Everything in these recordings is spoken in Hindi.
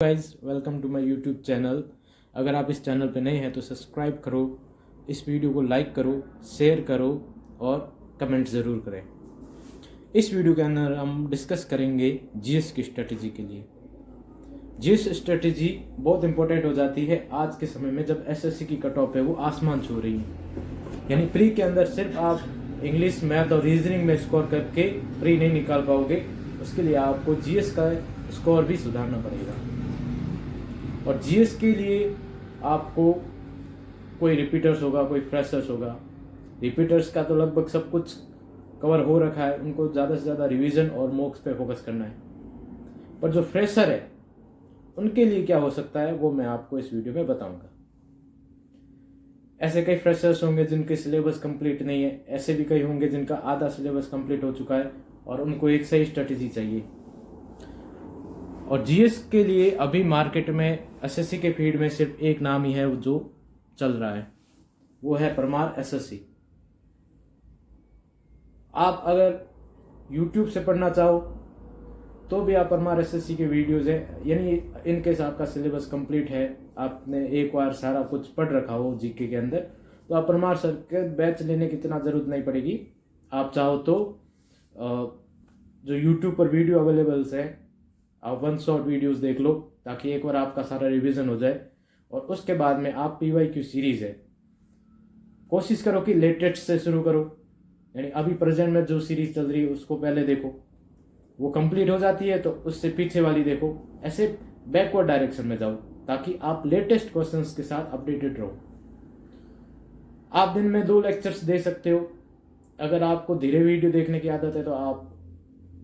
Guys welcome to my YouTube channel. अगर आप इस चैनल पे नए हैं तो सब्सक्राइब करो, इस वीडियो को लाइक करो, शेयर करो और कमेंट ज़रूर करें। इस वीडियो के अंदर हम डिस्कस करेंगे जीएस की स्ट्रेटजी के लिए। जीएस स्ट्रेटजी बहुत इंपॉर्टेंट हो जाती है आज के समय में, जब एसएससी की कट ऑफ है वो आसमान छू रही है। यानी प्री के अंदर सिर्फ आप इंग्लिश, मैथ और रीजनिंग में स्कोर करके प्री नहीं निकाल पाओगे, उसके लिए आपको जीएस का स्कोर भी सुधारना पड़ेगा। और जीएस के लिए आपको कोई रिपीटर्स होगा, कोई फ्रेशर्स होगा। रिपीटर्स का तो लगभग सब कुछ कवर हो रखा है, उनको ज़्यादा से ज़्यादा रिवीजन और मॉक्स पे फोकस करना है। पर जो फ्रेशर है उनके लिए क्या हो सकता है वो मैं आपको इस वीडियो में बताऊंगा। ऐसे कई फ्रेशर्स होंगे जिनके सिलेबस कंप्लीट नहीं है, ऐसे भी कई होंगे जिनका आधा सिलेबस कंप्लीट हो चुका है और उनको एक सही स्ट्रेटजी चाहिए। और जीएस के लिए अभी मार्केट में एसएससी के फील्ड में सिर्फ एक नाम ही है जो चल रहा है, वो है परमार एसएससी। आप अगर YouTube से पढ़ना चाहो तो भी आप परमार एसएससी के वीडियोस हैं, यानी इनकेस आपका सिलेबस कंप्लीट है, आपने एक बार सारा कुछ पढ़ रखा हो जीके के अंदर, तो आप परमार सर के बैच लेने की इतना ज़रूरत नहीं पड़ेगी। आप चाहो तो जो YouTube पर वीडियो अवेलेबल्स है, आप वन शॉट वीडियोस देख लो ताकि एक बार आपका सारा रिवीजन हो जाए। और उसके बाद में आप PYQ सीरीज़ है, कोशिश करो कि लेटेस्ट से शुरू करो। यानी अभी प्रेजेंट में जो सीरीज चल रही है उसको पहले देखो, वो कंप्लीट हो जाती है तो उससे पीछे वाली देखो। ऐसे बैकवर्ड डायरेक्शन में जाओ ताकि आप लेटेस्ट क्वेश्चंस के साथ अपडेटेड रहो। आप दिन में 2 लेक्चर्स दे सकते हो। अगर आपको धीरे वीडियो देखने की आदत है तो आप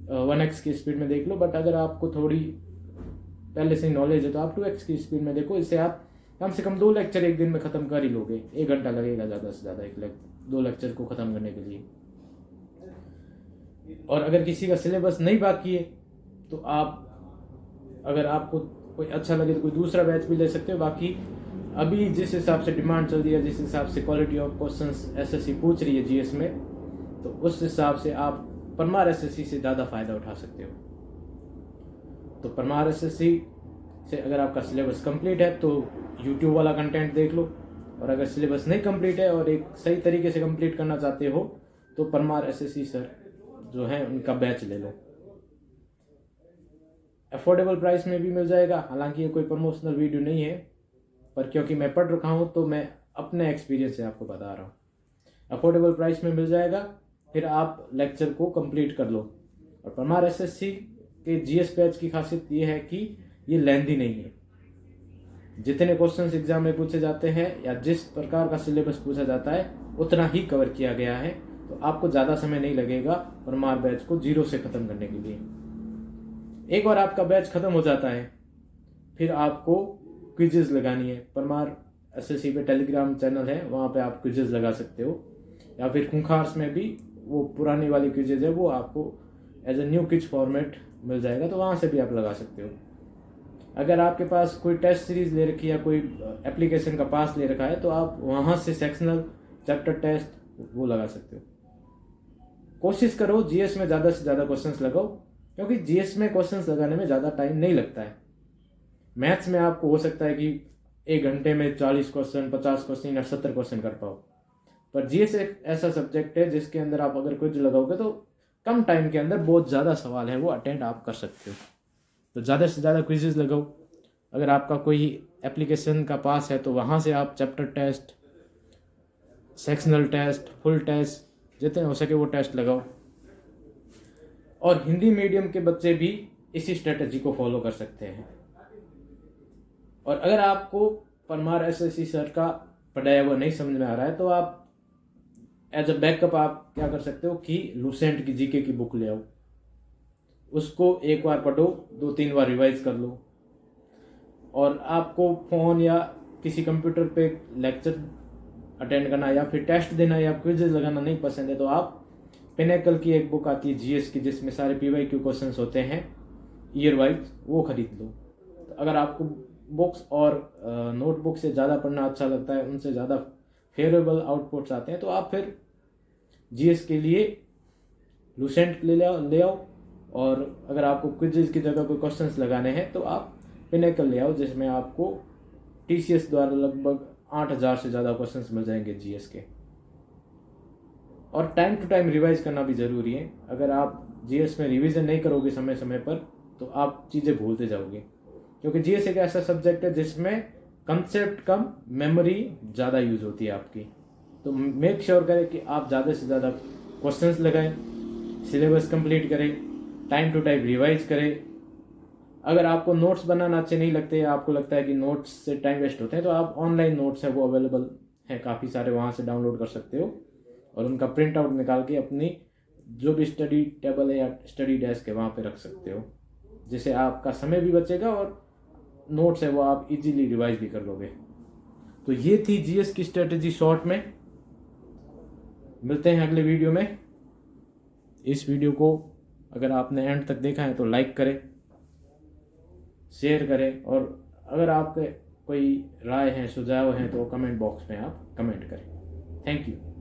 1x की स्पीड में देख लो, बट अगर आपको थोड़ी पहले से नॉलेज है तो आप 2x की स्पीड में देखो। इससे आप कम से कम 2 लेक्चर एक दिन में ख़त्म कर ही लोगे। 1 घंटा लगेगा ज़्यादा से ज़्यादा 2 लेक्चर को ख़त्म करने के लिए। और अगर किसी का सिलेबस नहीं बाकी है तो आप, अगर आपको कोई अच्छा लगे तो कोई दूसरा बैच भी ले सकते हो। बाकी अभी जिस हिसाब से डिमांड चल रही है, जिस हिसाब से क्वालिटी ऑफ क्वेश्चंस एसएससी पूछ रही है जीएस में, तो उस हिसाब से आप परमार एसएससी से ज़्यादा फ़ायदा उठा सकते हो। तो परमार एसएससी से अगर आपका सिलेबस कंप्लीट है तो यूट्यूब वाला कंटेंट देख लो, और अगर सिलेबस नहीं कंप्लीट है और एक सही तरीके से कंप्लीट करना चाहते हो तो परमार एसएससी सर जो है उनका बैच ले लो। अफोर्डेबल प्राइस में भी मिल जाएगा। हालांकि ये कोई प्रमोशनल वीडियो नहीं है, पर क्योंकि मैं पढ़ रखा हूँ तो मैं अपने एक्सपीरियंस से आपको बता रहा हूँ। अफोर्डेबल प्राइस में मिल जाएगा, फिर आप लेक्चर को कंप्लीट कर लो। और परमार एसएससी के जीएस बैच की खासियत ये है कि ये लेंथी नहीं है। जितने क्वेश्चंस एग्जाम में पूछे जाते हैं या जिस प्रकार का सिलेबस पूछा जाता है उतना ही कवर किया गया है, तो आपको ज़्यादा समय नहीं लगेगा परमार बैच को 0 से ख़त्म करने के लिए। एक बार आपका बैच ख़त्म हो जाता है फिर आपको क्विजेज लगानी है। परमार एसएससी पे टेलीग्राम चैनल है, वहाँ पे आप क्विजेज लगा सकते हो, या फिर खूंखार्स में भी वो पुरानी वाली क्विजेज है वो आपको as a new quiz format मिल जाएगा, तो वहाँ से भी आप लगा सकते हो। अगर आपके पास कोई टेस्ट सीरीज ले रखी है या कोई एप्लीकेशन का पास ले रखा है तो आप वहाँ से सेक्शनल चैप्टर टेस्ट वो लगा सकते हो। कोशिश करो जीएस में ज़्यादा से ज़्यादा क्वेश्चंस लगाओ, क्योंकि जीएस में क्वेश्चंस लगाने में ज़्यादा टाइम नहीं लगता है। मैथ्स में आपको हो सकता है कि 1 घंटे में 40 क्वेश्चन, 50 क्वेश्चन या 70 क्वेश्चन कर पाओ, पर जीएस एक ऐसा सब्जेक्ट है जिसके अंदर आप अगर क्विज लगाओगे तो कम टाइम के अंदर बहुत ज़्यादा सवाल है वो अटेंड आप कर सकते हो। तो ज़्यादा से ज़्यादा क्विजेज लगाओ। अगर आपका कोई एप्लीकेशन का पास है तो वहाँ से आप chapter test, sectional test, full test, जितने हो सके वो टेस्ट लगाओ। और हिंदी मीडियम के बच्चे भी इसी स्ट्रेटजी को फॉलो कर सकते हैं। और अगर आपको परमार एसएससी सर का पढ़ाया हुआ नहीं समझ में आ रहा है तो आप एज अ बैकअप आप क्या कर सकते हो कि लूसेंट की जीके की बुक ले आओ, उसको एक बार पढ़ो, 2-3 बार रिवाइज कर लो। और आपको फ़ोन या किसी कंप्यूटर पे लेक्चर अटेंड करना या फिर टेस्ट देना या क्विजेज लगाना नहीं पसंद है तो आप पिनेकल की एक बुक आती है जीएस की, जिसमें सारे PYQ क्वेश्चंस होते हैं ईयर वाइज, वो खरीद लो। तो अगर आपको बुक्स और नोटबुक से ज़्यादा पढ़ना अच्छा लगता है, उनसे ज़्यादा फेवरेबल आउटपुट्स आते हैं, तो आप फिर जीएस के लिए लूसेंट ले आओ। और अगर आपको क्विजेज की जगह कोई क्वेश्चंस लगाने हैं तो आप पिनेकल ले आओ, जिसमें आपको TCS द्वारा लगभग 8000 से ज़्यादा क्वेश्चंस मिल जाएंगे GS के। और टाइम टू टाइम रिवाइज करना भी ज़रूरी है। अगर आप GS में रिवीजन नहीं करोगे समय समय पर तो आप चीज़ें भूलते जाओगे, क्योंकि GS एक ऐसा सब्जेक्ट है जिसमें कंसेप्ट कम, मेमोरी ज़्यादा यूज़ होती है आपकी। तो मेक श्योर करें कि आप ज़्यादा से ज़्यादा क्वेश्चंस लगाएं, सिलेबस कंप्लीट करें, टाइम टू टाइम रिवाइज करें। अगर आपको नोट्स बनाना अच्छे नहीं लगते या आपको लगता है कि नोट्स से टाइम वेस्ट होते हैं, तो आप ऑनलाइन नोट्स हैं वो अवेलेबल हैं काफ़ी सारे, वहाँ से डाउनलोड कर सकते हो और उनका प्रिंट आउट निकाल के अपनी जो भी स्टडी टेबल है या स्टडी डेस्क है वहाँ पे रख सकते हो, जिससे आपका समय भी बचेगा और नोट्स है वो आप इजीली रिवाइज भी कर लोगे। तो ये थी GS की स्ट्रेटजी शॉर्ट में। मिलते हैं अगले वीडियो में। इस वीडियो को अगर आपने एंड तक देखा है तो लाइक करें, शेयर करें, और अगर आपके कोई राय है, सुझाव हैं तो कमेंट बॉक्स में आप कमेंट करें। Thank you.